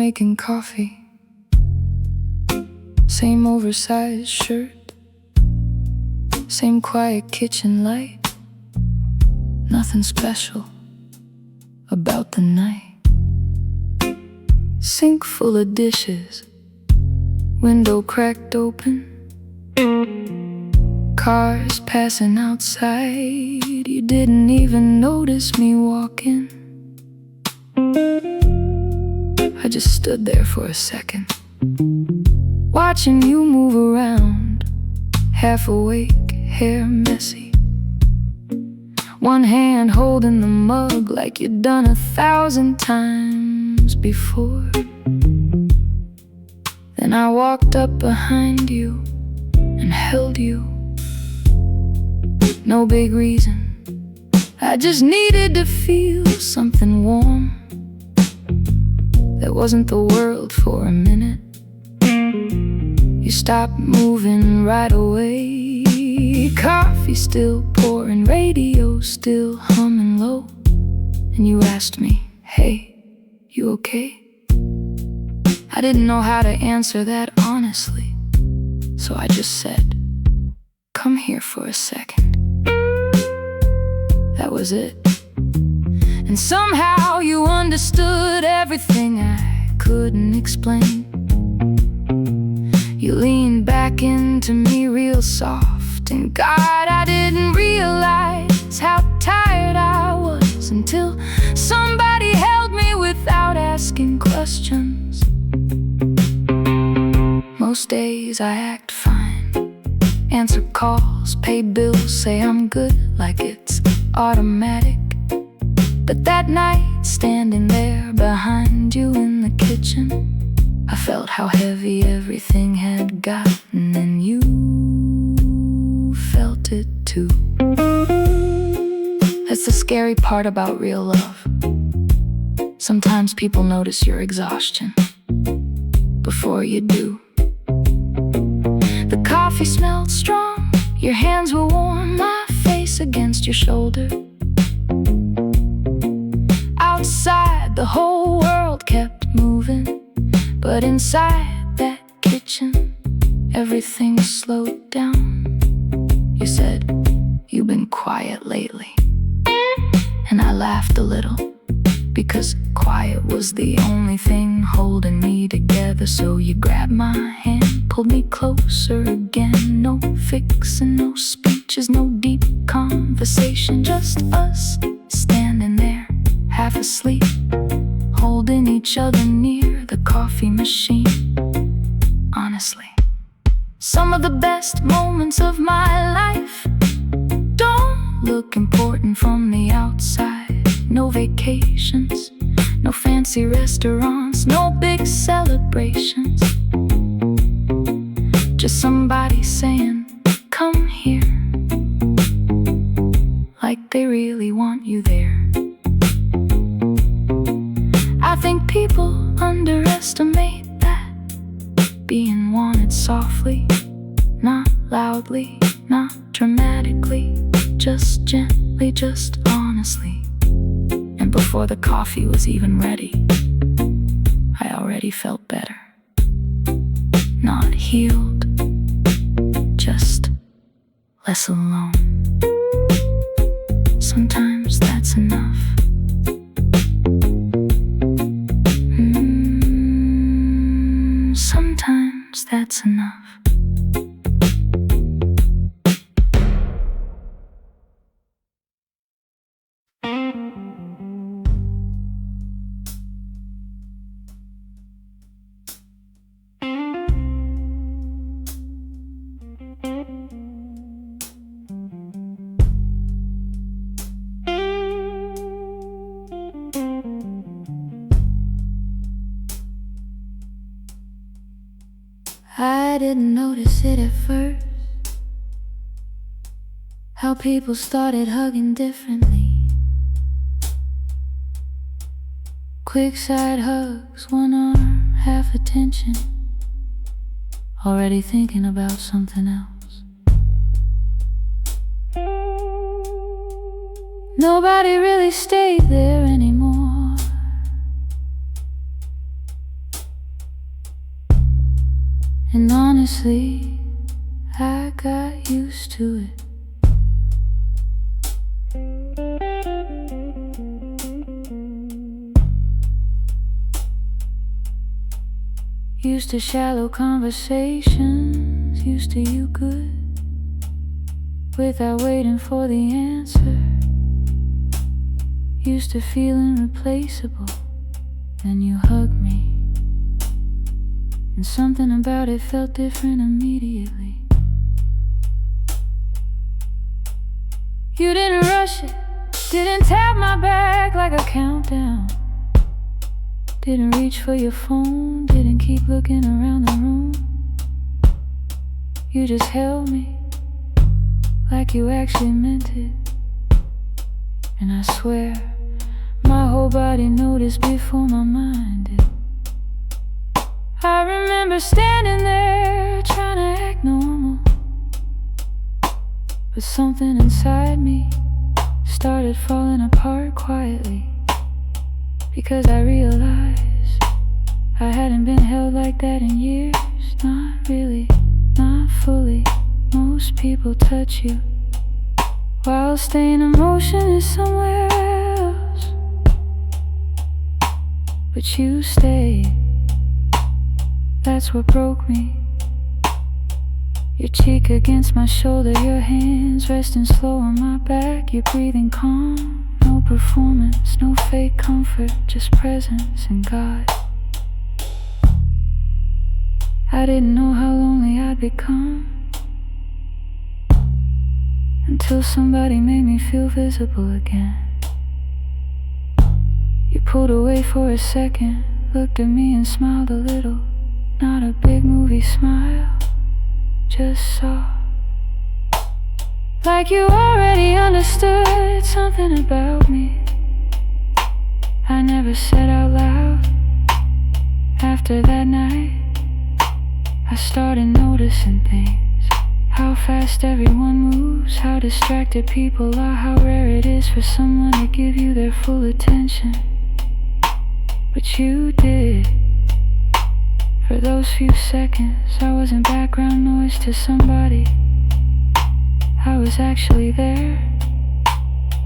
making coffee. Same oversized shirt, same quiet kitchen light. Nothing special about the night. Sink full of dishes, window cracked open, cars passing outside. You didn't even notice me walking. I just stood there for a second, watching you move around, half awake, hair messy, one hand holding the mug like you'd done 1,000 times before. Then I walked up behind you and held you. No big reason, I just needed to feel something warm that wasn't the world for a minute. You stopped moving right away, coffee still pouring, radio still humming low. And you asked me, hey, you okay? I didn't know how to answer that honestly, so I just said, come here for a second. That was it. And somehow you understood everything I couldn't explain. You leaned back into me real soft, and God, I didn't realize how tired I was until somebody held me without asking questions. Most days I act fine, answer calls, pay bills, say I'm good like it's automatic. But that night, standing there behind you in the kitchen, I felt how heavy everything had gotten, and you felt it too. That's the scary part about real love. Sometimes people notice your exhaustion before you do. The coffee smelled strong, your hands were warm, my face against your shoulder. Outside, the whole world kept moving, but inside that kitchen, everything slowed down. You said, you've been quiet lately. And I laughed a little, because quiet was the only thing holding me together. So you grabbed my hand, pulled me closer again. No fixing, no speeches, no deep conversation, just us standing there, half asleep, holding each other near the coffee machine. Honestly, some of the best moments of my life don't look important from the outside. No vacations, no fancy restaurants, no big celebrations. Just somebody saying, come here, like they really want you there. I think people underestimate that, being wanted softly, not loudly, not dramatically, just gently, just honestly. And before the coffee was even ready, I already felt better. Not healed, just less alone. Sometimes that's enough. Sometimes that's enough. I didn't notice it at first, how people started hugging differently. Quick side hugs, one arm, half attention, already thinking about something else. Nobody really stayed there anymore. And honestly, I got used to it. Used to shallow conversations, used to you good, without waiting for the answer. Used to feeling replaceable, then you hugged me, and something about it felt different immediately. You didn't rush it, didn't tap my back like a countdown, didn't reach for your phone, didn't keep looking around the room. You just held me like you actually meant it. And I swear, my whole body noticed before my mind did. I remember standing there trying to act normal, but something inside me started falling apart quietly. Because I realized I hadn't been held like that in years. Not really, not fully. Most people touch you while staying emotion somewhere else, but you stayed. That's what broke me. Your cheek against my shoulder, your hands resting slow on my back. You're breathing calm. No performance, no fake comfort, just presence and God. I didn't know how lonely I'd become until somebody made me feel visible again. You pulled away for a second, looked at me and smiled a little. Not a big movie smile, just saw. Like you already understood something about me I never said out loud. After that night, I started noticing things. How fast everyone moves, how distracted people are, how rare it is for someone to give you their full attention. But you did. For those few seconds, I wasn't background noise to somebody. I was actually there,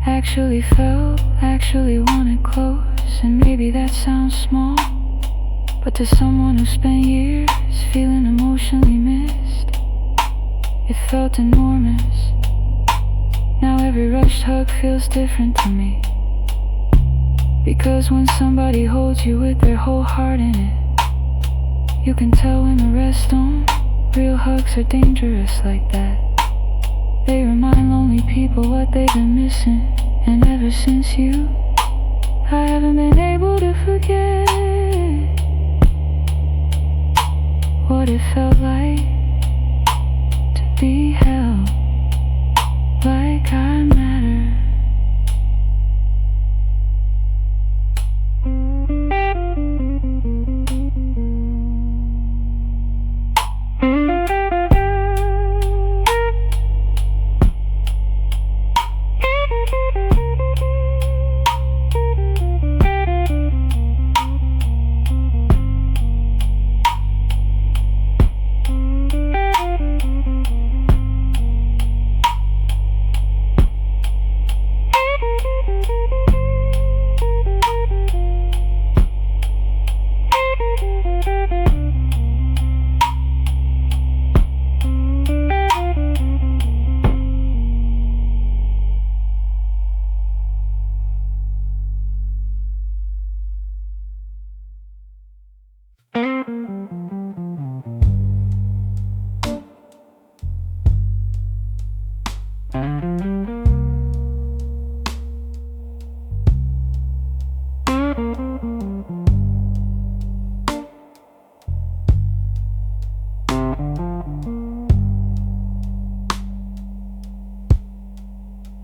actually felt, actually wanted close. And maybe that sounds small, but to someone who spent years feeling emotionally missed, it felt enormous. Now every rushed hug feels different to me, because when somebody holds you with their whole heart in it, you can tell when the rest don't. Real hugs are dangerous like that. They remind lonely people what they've been missing. And ever since you, I haven't been able to forget what it felt like to be held like I matter.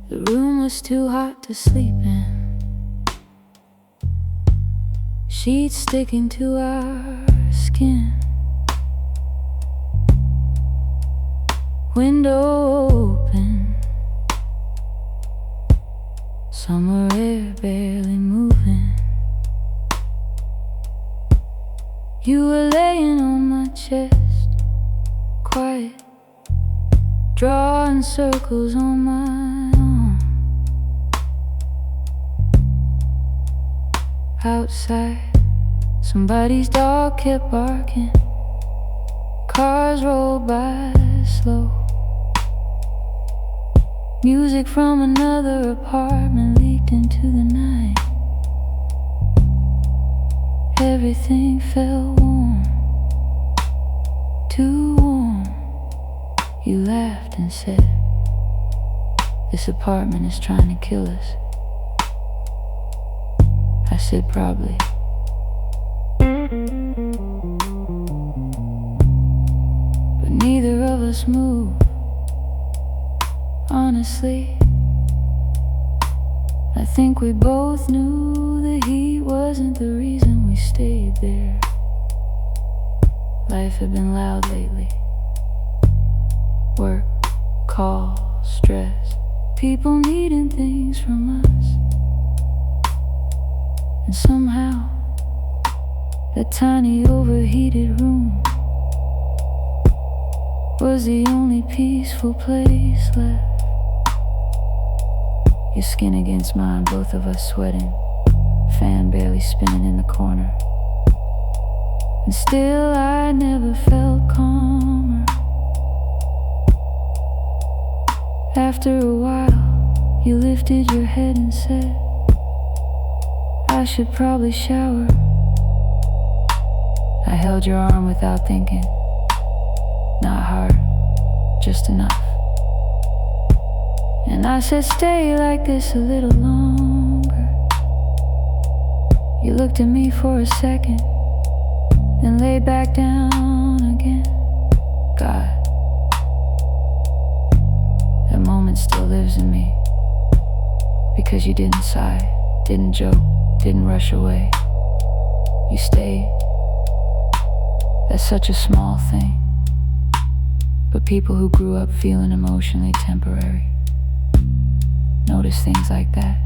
The room was too hot to sleep in, sheets sticking to our skin, window open, summer air barely moving. You were laying on my chest, quiet, drawing circles on my own. Outside, somebody's dog kept barking. Cars rolled by slow. Music from another apartment leaked into the night. Everything felt warm, too warm. You laughed and said, "This apartment is trying to kill us." I said, "Probably." But neither of us moved. Honestly, I think we both knew the heat wasn't the reason we stayed there. Life had been loud lately. Work, calls, stress, people needing things from us. And somehow, that tiny overheated room was the only peaceful place left. Your skin against mine, both of us sweating, fan barely spinning in the corner. And still I never felt calmer. After a while, you lifted your head and said, "I should probably shower." I held your arm without thinking. Not hard, just enough. And I said, "Stay like this a little longer." You looked at me for a second, then lay back down again. God, that moment still lives in me. Because you didn't sigh, didn't joke, didn't rush away. You stayed. That's such a small thing. But people who grew up feeling emotionally temporary notice things like that.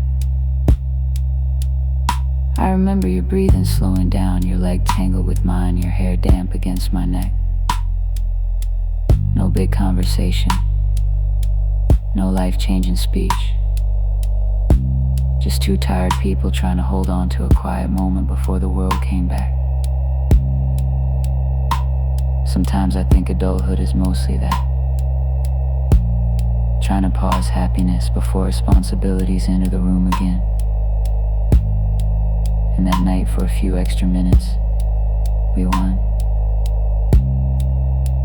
I remember your breathing slowing down, your leg tangled with mine, your hair damp against my neck. No big conversation, no life-changing speech. Just two tired people trying to hold on to a quiet moment before the world came back. Sometimes I think adulthood is mostly that. Trying to pause happiness before responsibilities enter the room again. And that night, for a few extra minutes, we won.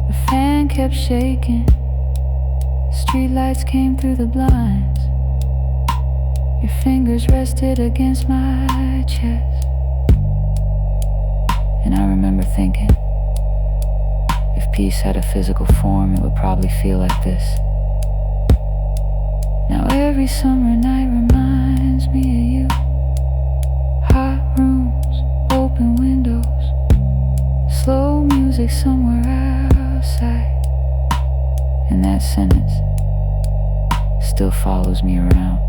The fan kept shaking. Streetlights came through the blinds. Your fingers rested against my chest. And I remember thinking, if peace had a physical form, it would probably feel like this. Now every summer night reminds me of you. Hot rooms, open windows, slow music somewhere outside. And that sentence still follows me around.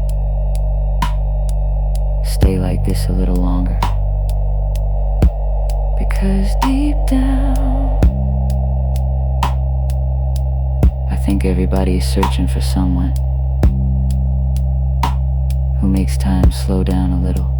Stay like this a little longer. Because deep down, I think everybody is searching for someone who makes time slow down a little.